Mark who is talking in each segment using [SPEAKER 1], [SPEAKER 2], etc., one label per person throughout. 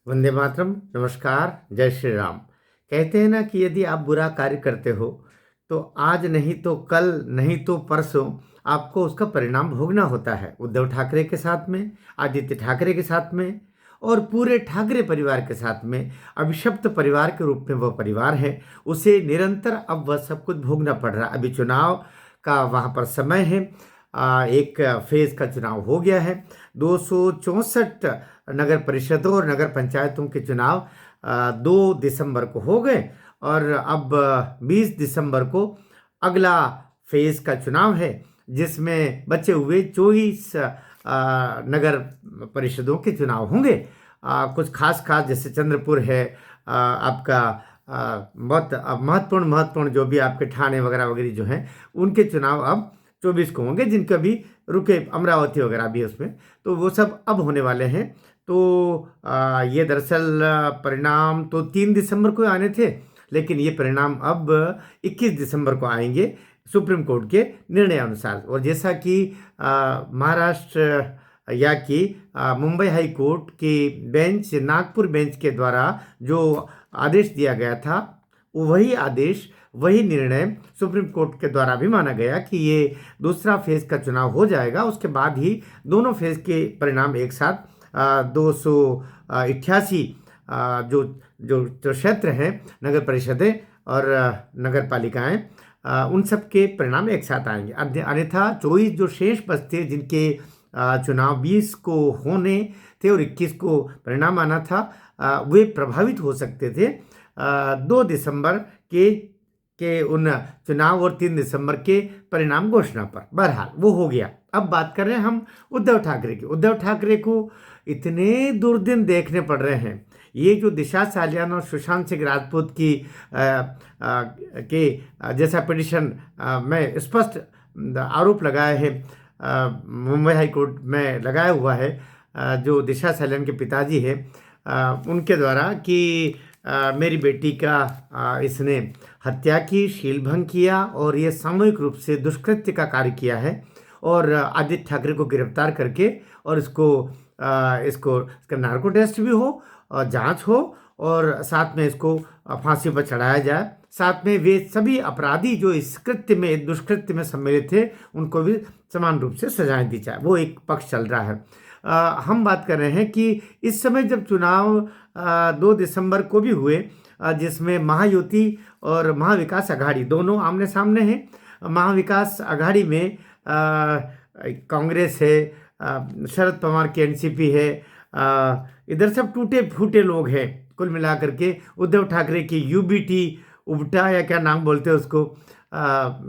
[SPEAKER 1] वंदे मातरम। नमस्कार। जय श्री राम। कहते हैं ना कि यदि आप बुरा कार्य करते हो तो आज नहीं तो कल नहीं तो परसों आपको उसका परिणाम भोगना होता है। उद्धव ठाकरे के साथ में, आदित्य ठाकरे के साथ में और पूरे ठाकरे परिवार के साथ में अभिशप्त परिवार के रूप में वह परिवार है, उसे निरंतर अब वह सब कुछ भोगना पड़ रहा है। अभी चुनाव का वहाँ पर समय है। एक फेज का चुनाव हो गया है। 264 नगर परिषदों और नगर पंचायतों के चुनाव 2 दिसंबर को हो गए और अब 20 दिसंबर को अगला फेज का चुनाव है, जिसमें बचे हुए 24 नगर परिषदों के चुनाव होंगे। कुछ खास खास जैसे चंद्रपुर है, आपका बहुत महत्वपूर्ण महत्वपूर्ण जो भी आपके ठाणे वगैरह वगैरह जो हैं उनके चुनाव अब 24 को होंगे, जिनके अभी रुके, अमरावती वगैरह भी उसमें, तो वो सब अब होने वाले हैं। तो ये दरअसल परिणाम तो 3 दिसंबर को आने थे, लेकिन ये परिणाम अब 21 दिसंबर को आएंगे सुप्रीम कोर्ट के निर्णय अनुसार। और जैसा कि महाराष्ट्र या कि मुंबई हाई कोर्ट की बेंच, नागपुर बेंच के द्वारा जो आदेश दिया गया था, वही आदेश, वही निर्णय सुप्रीम कोर्ट के द्वारा भी माना गया कि ये दूसरा फेज का चुनाव हो जाएगा। उसके बाद ही दोनों फेज के परिणाम एक साथ 288 जो जो जो क्षेत्र हैं, नगर परिषदें और नगर पालिकाएं, उन सब के परिणाम एक साथ आएंगे। अन्यथा 24 जो शेष बचते, जिनके चुनाव 20 को होने थे और 21 को परिणाम आना था, वे प्रभावित हो सकते थे 2 दिसंबर के उन चुनाव और 3 दिसंबर के परिणाम घोषणा पर। बहरहाल वो हो गया। अब बात कर रहे हैं हम उद्धव ठाकरे की। उद्धव ठाकरे को इतने दुर्दिन देखने पड़ रहे हैं। ये जो दिशा सालियान और सुशांत सिंह राजपूत की जैसा पिटिशन में स्पष्ट आरोप लगाए हैं, मुंबई हाई कोर्ट में लगाया हुआ है, जो दिशा सालियान के पिताजी हैं, उनके द्वारा कि मेरी बेटी का इसने हत्या की, शीलभंग किया और ये सामूहिक रूप से दुष्कृत्य का कार्य किया है, और आदित्य ठाकरे को गिरफ्तार करके और इसका नार्को टेस्ट भी हो और जांच हो और साथ में इसको फांसी पर चढ़ाया जाए। साथ में वे सभी अपराधी जो इस कृत्य में, दुष्कृत्य में सम्मिलित थे, उनको भी समान रूप से सजाएं दी जाए। वो एक पक्ष चल रहा है। हम बात कर रहे हैं कि इस समय जब चुनाव 2 दिसंबर को भी हुए, जिसमें महायुति और महाविकास आघाड़ी दोनों आमने सामने हैं। महाविकास आघाड़ी में कांग्रेस है, शरद पवार की एनसीपी है, इधर सब टूटे फूटे लोग हैं। कुल मिलाकर के उद्धव ठाकरे की यूबीटी, उबटा या क्या नाम बोलते हैं उसको,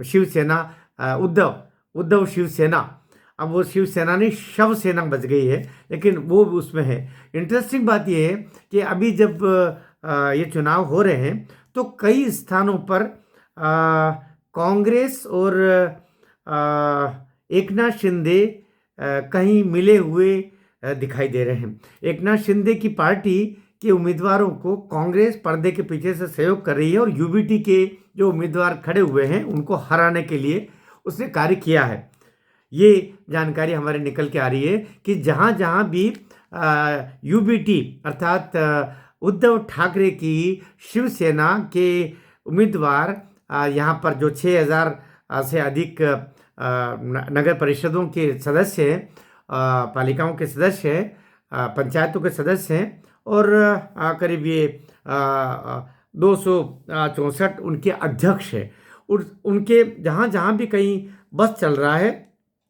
[SPEAKER 1] शिवसेना, उद्धव शिवसेना। अब वो शिवसेना नहीं, शव सेना बच गई है, लेकिन वो उसमें है। इंटरेस्टिंग बात ये है कि अभी जब ये चुनाव हो रहे हैं तो कई स्थानों पर कांग्रेस और एकनाथ शिंदे कहीं मिले हुए दिखाई दे रहे हैं। एकनाथ शिंदे की पार्टी के उम्मीदवारों को कांग्रेस पर्दे के पीछे से सहयोग कर रही है और यूबीटी के जो उम्मीदवार खड़े हुए हैं उनको हराने के लिए उसने कार्य किया है। ये जानकारी हमारे निकल के आ रही है कि जहाँ जहाँ भी यूबीटी अर्थात उद्धव ठाकरे की शिवसेना के उम्मीदवार यहाँ पर जो 6000 से अधिक नगर परिषदों के सदस्य हैं, पालिकाओं के सदस्य हैं, पंचायतों के सदस्य हैं, और करीब ये 264 उनके अध्यक्ष हैं। उनके जहाँ जहाँ भी कहीं बस चल रहा है,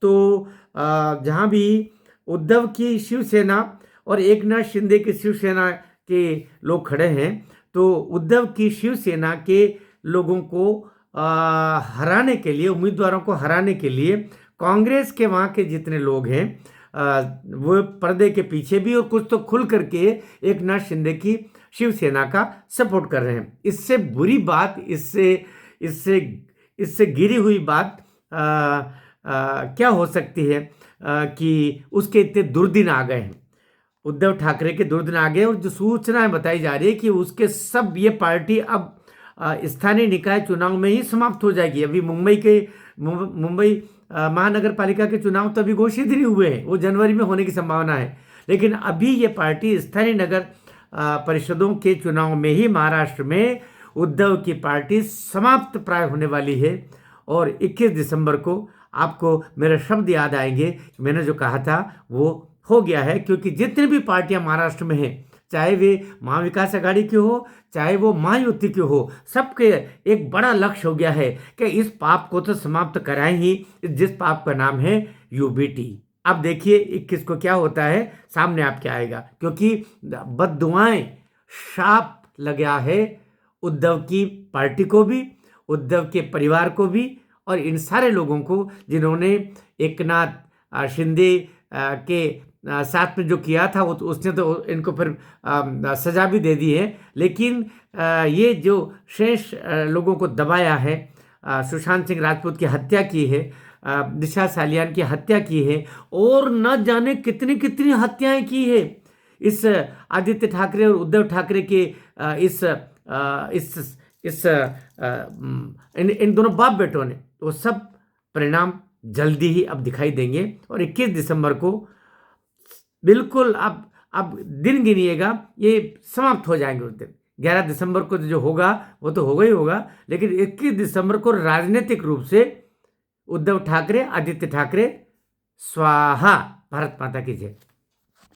[SPEAKER 1] तो जहाँ भी उद्धव की शिवसेना और एकनाथ शिंदे की शिवसेना के लोग खड़े हैं, तो उद्धव की शिवसेना के लोगों को हराने के लिए, उम्मीदवारों को हराने के लिए कांग्रेस के वहाँ के जितने लोग हैं वो पर्दे के पीछे भी और कुछ तो खुल करके एकनाथ शिंदे की शिवसेना का सपोर्ट कर रहे हैं। इससे बुरी बात, इससे गिरी हुई बात क्या हो सकती है कि उसके इतने दुर्दिन आ गए हैं, उद्धव ठाकरे के दुर्दिन आ गए। और जो सूचनाएं बताई जा रही है कि उसके सब ये पार्टी अब स्थानीय निकाय चुनाव में ही समाप्त हो जाएगी। अभी मुंबई महानगर पालिका के चुनाव तो अभी घोषित नहीं हुए हैं, वो जनवरी में होने की संभावना है। लेकिन अभी ये पार्टी स्थानीय परिषदों के चुनाव में ही महाराष्ट्र में उद्धव की पार्टी समाप्त प्राय होने वाली है। और 21 दिसंबर को आपको मेरे शब्द याद आएंगे, मैंने जो कहा था वो हो गया है। क्योंकि जितनी भी पार्टियां महाराष्ट्र में हैं, चाहे वे महाविकास आघाड़ी की हो, चाहे वो महायुति की हो, सबके एक बड़ा लक्ष्य हो गया है कि इस पाप को तो समाप्त कराएं ही, जिस पाप का नाम है यूबीटी। अब देखिए 21 को क्या होता है, सामने आपके आएगा। क्योंकि बद्दुआएं, शाप लगा है उद्धव की पार्टी को भी, उद्धव के परिवार को भी, और इन सारे लोगों को जिन्होंने एकनाथ शिंदे के साथ में जो किया था वो उसने तो इनको फिर सजा भी दे दी है। लेकिन ये जो शेष लोगों को दबाया है, सुशांत सिंह राजपूत की हत्या की है, दिशा सालियान की हत्या की है, और न जाने कितनी कितनी हत्याएं की है इस आदित्य ठाकरे और उद्धव ठाकरे के इन दोनों बाप बेटों ने। वो सब परिणाम जल्दी ही अब दिखाई देंगे। और 21 दिसंबर को बिल्कुल अब दिन गिनिएगा, ये समाप्त हो जाएंगे उस दिन। 11 दिसंबर को जो होगा वो तो होगा ही होगा, लेकिन 21 दिसंबर को राजनीतिक रूप से उद्धव ठाकरे, आदित्य ठाकरे स्वाहा। भारत माता की जय।